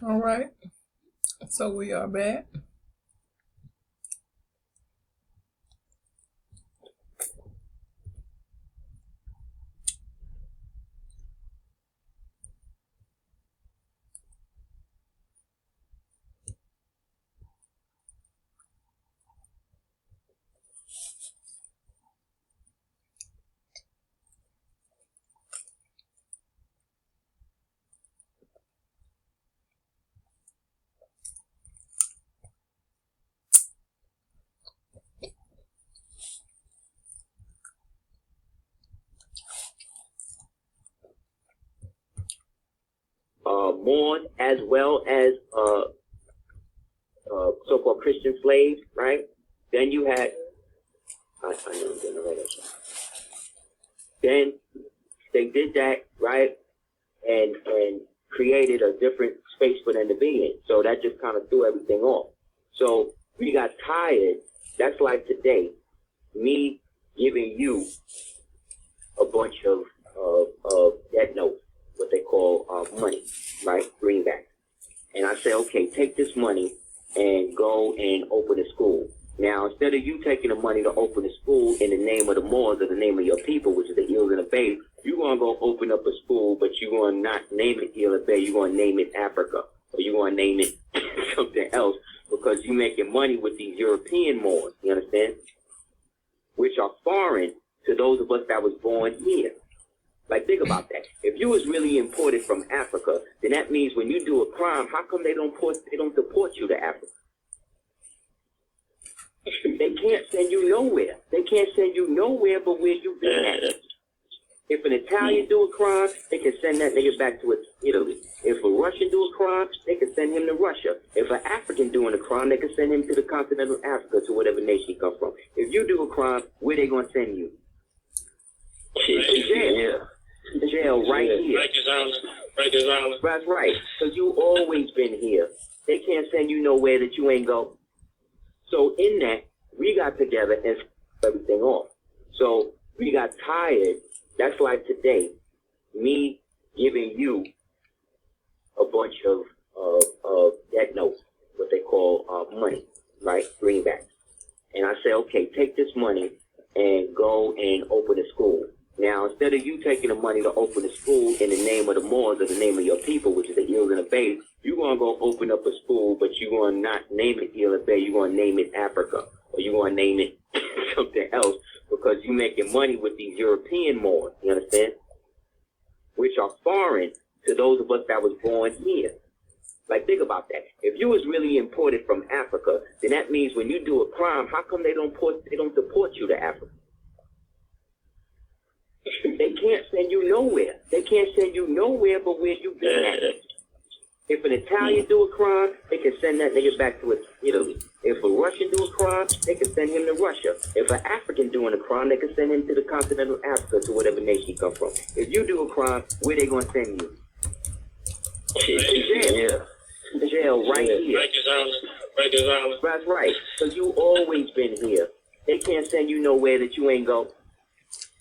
All right, so we are back. Mourn, as well as so-called Christian slaves, right? Then you had, I know I'm getting the right answer. Then they did that, right, and created a different space for them to be in. So that just kind of threw everything off. So we got tired. That's like today, me giving you a bunch of debt notes, what they call money, right? Greenback. And I say, okay, take this money and go and open a school. Now, instead of you taking the money to open a school in the name of the Moors or the name of your people, which is the Eels and the Bay, you're going to go open up a school, but you're going to not name it Eel and Bay. You're going to name it Africa, or you're going to name it something else, because you're making money with these European Moors, you understand? Which are foreign to those of us that was born here. Like, think about that. If you was really imported from Africa, then that means when you do a crime, how come they don't deport you to Africa? They can't send you nowhere. They can't send you nowhere but where you've been at. If an Italian do a crime, they can send that nigga back to Italy. If a Russian do a crime, they can send him to Russia. If an African doing a crime, they can send him to the continental Africa, to whatever nation he come from. If you do a crime, where they gonna send you? Jail. Jail right here. Rikers Island. That's right. Because you always been here. They can't send you nowhere that you ain't go. So in that, we got together and everything off. So we got tired. That's like today, me giving you a bunch of debt notes, what they call money, right? Greenback. And I say, okay, take this money and go and open a school. Now, instead of you taking the money to open a school in the name of the Moors or the name of your people, which is the Eels and the Bay, you're going to go open up a school, but you're going to not name it Eel and Bay. You're going to name it Africa, or you're going to name it something else, because you're making money with these European Moors, you understand? Which are foreign to those of us that was born here. Like, think about that. If you was really imported from Africa, then that means when you do a crime, how come they don't deport you to Africa? They can't send you nowhere. They can't send you nowhere but where you've been at. If an Italian do a crime, they can send that nigga back to Italy. If a Russian do a crime, they can send him to Russia. If an African doing a crime, they can send him to the continental Africa, to whatever nation he come from. If you do a crime, where they gonna send you? Jail. Jail right here. Rikers Island. That's right. Because you always been here. They can't send you nowhere that you ain't go.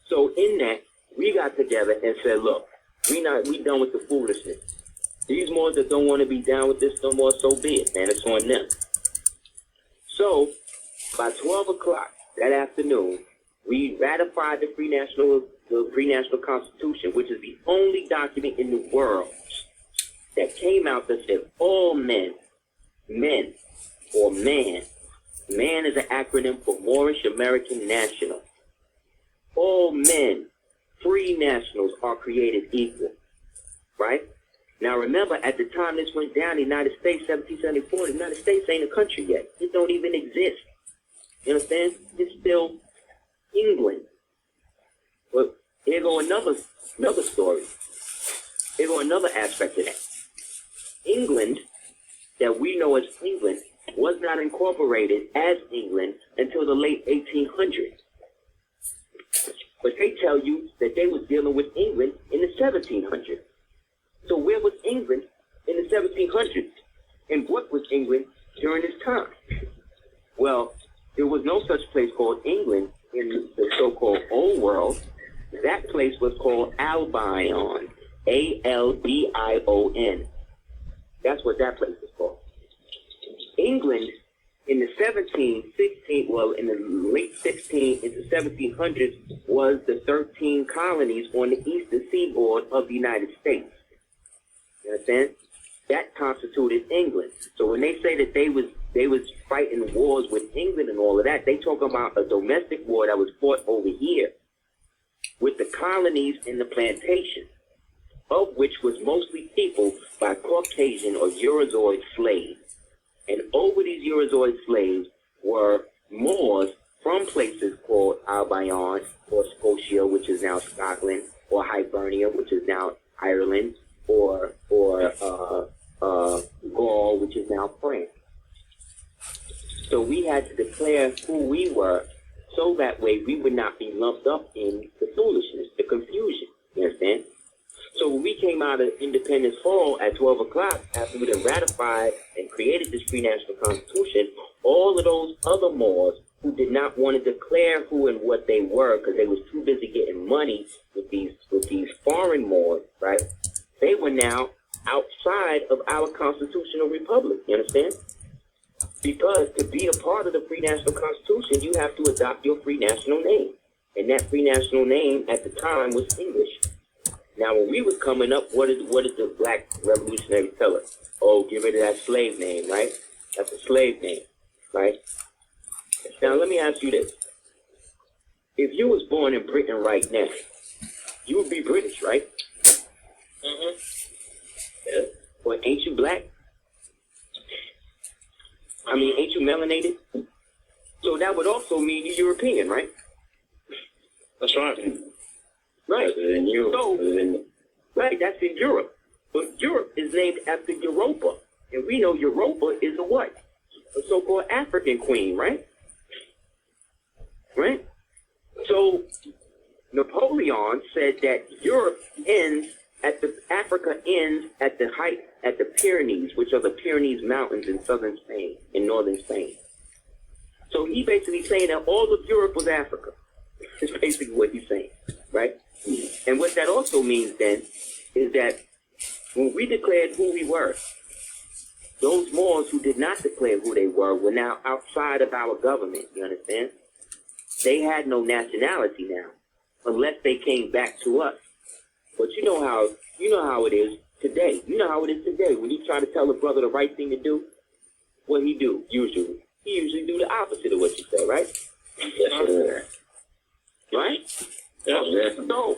So in that, we got together and said, look, we done with the foolishness. These Moors that don't want to be down with this no more, so be it, man. It's on them. So by 12 o'clock that afternoon, we ratified the Free National Constitution, which is the only document in the world that came out that said all men, or man is an acronym for Moorish American National. All men, free nationals, are created equal, right? Now remember, at the time this went down, the United States, 1774, the United States ain't a country yet. It don't even exist. You understand? It's still England. But here go another story. Here go another aspect of that. England, that we know as England, was not incorporated as England until the late 1800s. But they tell you that they was dealing with England in the 1700s. So where was England in the 1700s? And what was England during this time? Well, there was no such place called England in the so-called Old World. That place was called Albion, Albion. That's what that place is called. England in the 1716, well, in the late 16 into 1700s, was the 13 colonies on the eastern seaboard of the United States. You understand? That constituted England. So when they say that they was fighting wars with England and all of that, they talking about a domestic war that was fought over here with the colonies and the plantation, of which was mostly peopled by Caucasian or Eurozoid slaves. And over these Eurozoid slaves were Moors from places called Albion or Scotia, which is now Scotland, or Hibernia, which is now Ireland, or Gaul, which is now France. So we had to declare who we were, so that way we would not be lumped up in the foolishness, the confusion. You understand? So when we came out of Independence Hall at 12 o'clock, after we had ratified and created this free national constitution, all of those other Moors who did not want to declare who and what they were because they was too busy getting money with these foreign Moors, right? They were now outside of our constitutional republic. You understand? Because to be a part of the free national constitution, you have to adopt your free national name. And that free national name at the time was English. Now, when we was coming up, what did the black revolutionaries tell us? Oh, get rid of that slave name, right? That's a slave name, right? Now, let me ask you this. If you was born in Britain right now, you would be British, right? Mm-hmm. Yeah. Well, ain't you black? I mean, ain't you melanated? So that would also mean you're European, right? That's right. Right. In Europe. So, right, that's in Europe. But Europe is named after Europa. And we know Europa is a what? A so-called African queen, right? Right? So, Napoleon said that Africa ends at the height, at the Pyrenees, which are the Pyrenees Mountains in southern Spain, in northern Spain. So he basically saying that all of Europe was Africa. Is basically what he's saying, right? And what that also means then is that when we declared who we were, those Moors who did not declare who they were now outside of our government, you understand? They had no nationality now, unless they came back to us. But you know how it is today. You know how it is today. When you try to tell a brother the right thing to do, what he do usually? He usually do the opposite of what you say, right? Yes, sir. Right? Yeah. So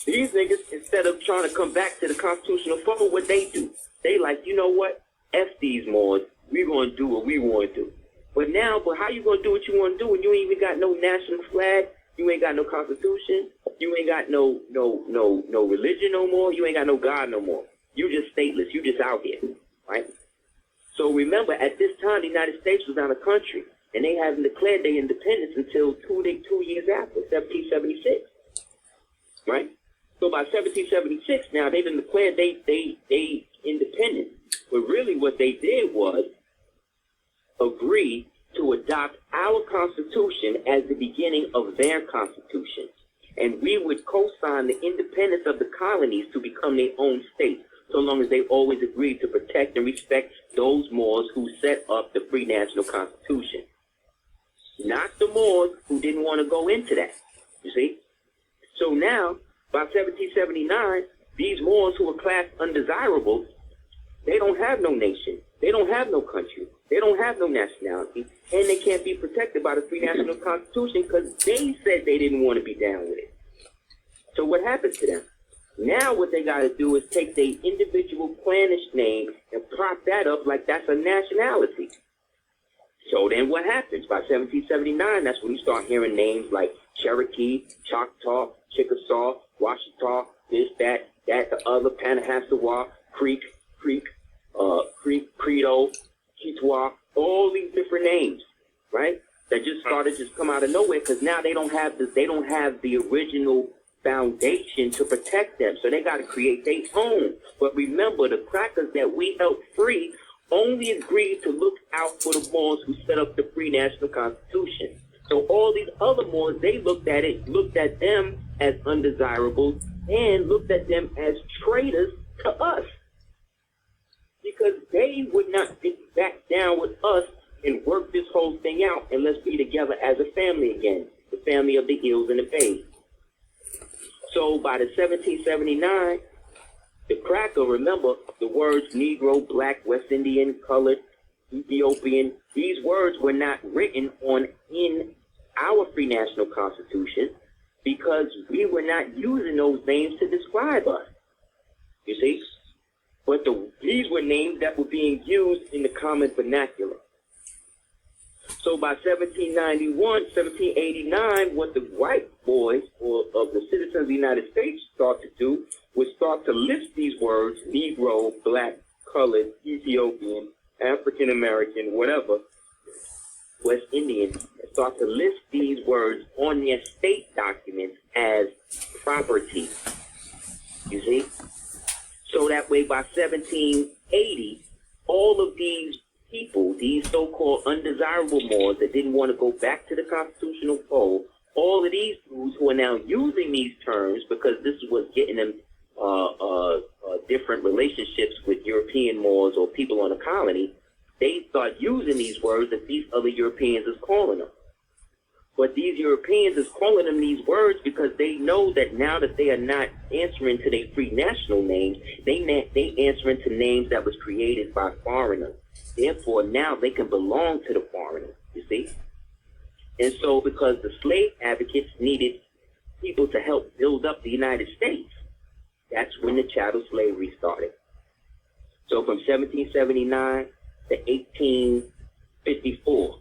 these niggas, instead of trying to come back to the constitutional fold, what they do? They like, you know what? F these Moors. We gonna do what we want to do. But how you gonna do what you want to do when you ain't even got no national flag? You ain't got no constitution. You ain't got no religion no more. You ain't got no God no more. You just stateless. You just out here, right? So remember, at this time, the United States was not a country, and they haven't declared their independence until 2 years after, 1776, right? So by 1776, now they done declared they independent. But really, what they did was agree to adopt our Constitution as the beginning of their Constitution. And we would co-sign the independence of the colonies to become their own state, so long as they always agreed to protect and respect those Moors who set up the free national constitution. Not the Moors who didn't want to go into that, you see? So now, by 1779, these Moors who are classed undesirables, they don't have no nation. They don't have no country. They don't have no nationality. And they can't be protected by the free national constitution because they said they didn't want to be down with it. So what happened to them? Now what they got to do is take their individual clannish name and prop that up like that's a nationality. So then what happens? By 1779, that's when you start hearing names like Cherokee, Choctaw, Chickasaw, Washita, this, that, the other, Panahassawa, Creek, Credo, Kitwa, all these different names, right? That just started to come out of nowhere because now they don't have the original foundation to protect them. So they got to create their own. But remember, the crackers that we helped free only agreed to look out for the Moors who set up the free national constitution. So all these other Moors, they looked at them as undesirables and looked at them as traitors to us. because they would not get back down with us and work this whole thing out, and let's be together as a family again, the family of the Ills and the Bays. So by the 1779, the cracker, remember, the words Negro, Black, West Indian, Colored, Ethiopian, these words were not written in our free national constitution because we were not using those names to describe us. You see? But these were names that were being used in the common vernacular. So by 1791, 1789, what the white boys of the citizens of the United States start to do was start to list these words, Negro, Black, Colored, Ethiopian, African American, whatever, West Indian, and start to list these words on their state documents as property. You see? So that way by 1780, all of these people, these so-called undesirable Moors that didn't want to go back to the constitutional fold, all of these dudes who are now using these terms because this is what's getting them different relationships with European Moors or people on the colony, they start using these words that these other Europeans is calling them. But these Europeans is calling them these words because they know that now that they are not answering to their free national names, they answering to names that was created by foreigners. Therefore, now they can belong to the foreigner, you see? And so because the slave advocates needed people to help build up the United States, that's when the chattel slavery started. So from 1779 to 1854,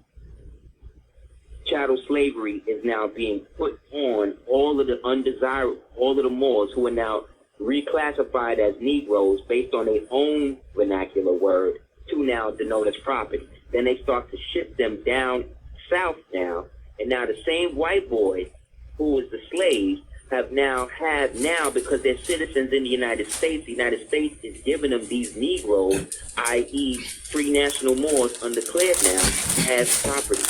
chattel slavery is now being put on all of the undesirable, all of the Moors who are now reclassified as Negroes based on their own vernacular word to now denote as property. Then they start to ship them down south now, and now the same white boys who was the slaves have now because they're citizens in the United States is giving them these Negroes, i.e. free national Moors undeclared now, as property.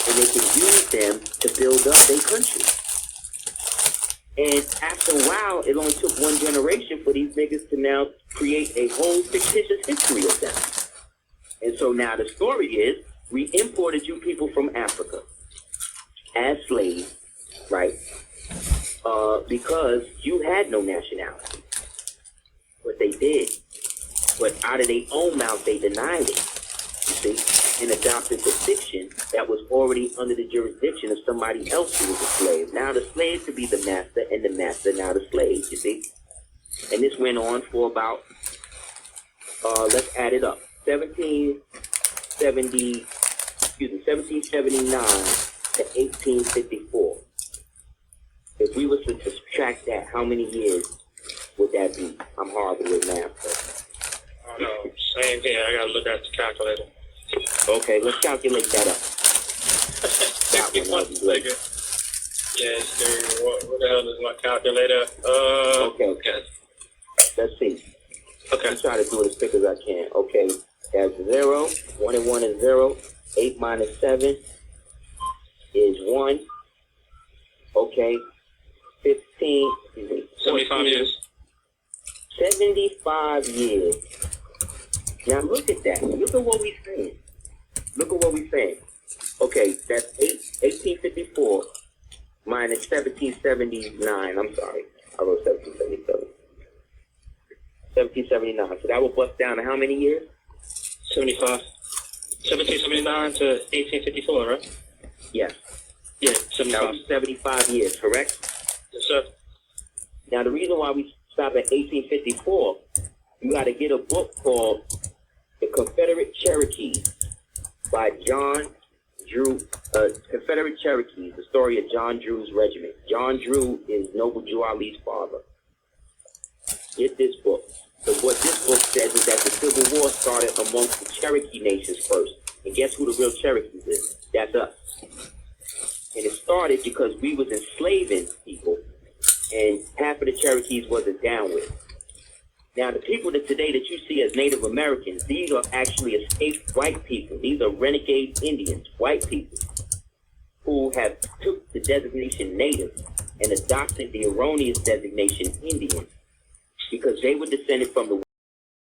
And they can use them to build up their country. And after a while, it only took one generation for these niggas to now create a whole fictitious history of them. And so now the story is, we imported you people from Africa as slaves, right? Because you had no nationality. But they did. But out of their own mouth, they denied it, you see, and adopted the fiction that was already under the jurisdiction of somebody else who was a slave. Now the slave could be the master, and the master now the slave, you see. And this went on for about, let's add it up, 1779 to 1854. If we were to subtract that, how many years would that be? I'm horrible with math. Oh, no, same here. I gotta look at the calculator. Okay, let's calculate that up. That one would be good. Yes, sir. What the hell is my calculator? Okay. Let's see. Okay. I'm trying to do it as quick as I can. Okay, that's 0. 1 and 1 is 0. 8 minus 7 is 1. Okay. 15. 75 years. 75 years. Now look at that. Look at what we're saying. Okay, that's 1854 minus 1779. I'm sorry. I wrote 1777. 1779. So that will bust down to how many years? 75. 1779 to 1854, right? Yes. Yeah, That 75. was 75 years, correct? Yes, sir. Now the reason why we stop at 1854, you got to get a book called The Confederate Cherokees by John Drew, Confederate Cherokees, the story of John Drew's regiment. John Drew is Noble Drew Ali's father. Get this book. So what this book says is that the Civil War started amongst the Cherokee nations first. And guess who the real Cherokees is? That's us. And it started because we was enslaving people, and half of the Cherokees wasn't down with it. Now, the people that today that you see as Native Americans, these are actually escaped white people. These are renegade Indians, white people, who have took the designation Native and adopted the erroneous designation Indian because they were descended from the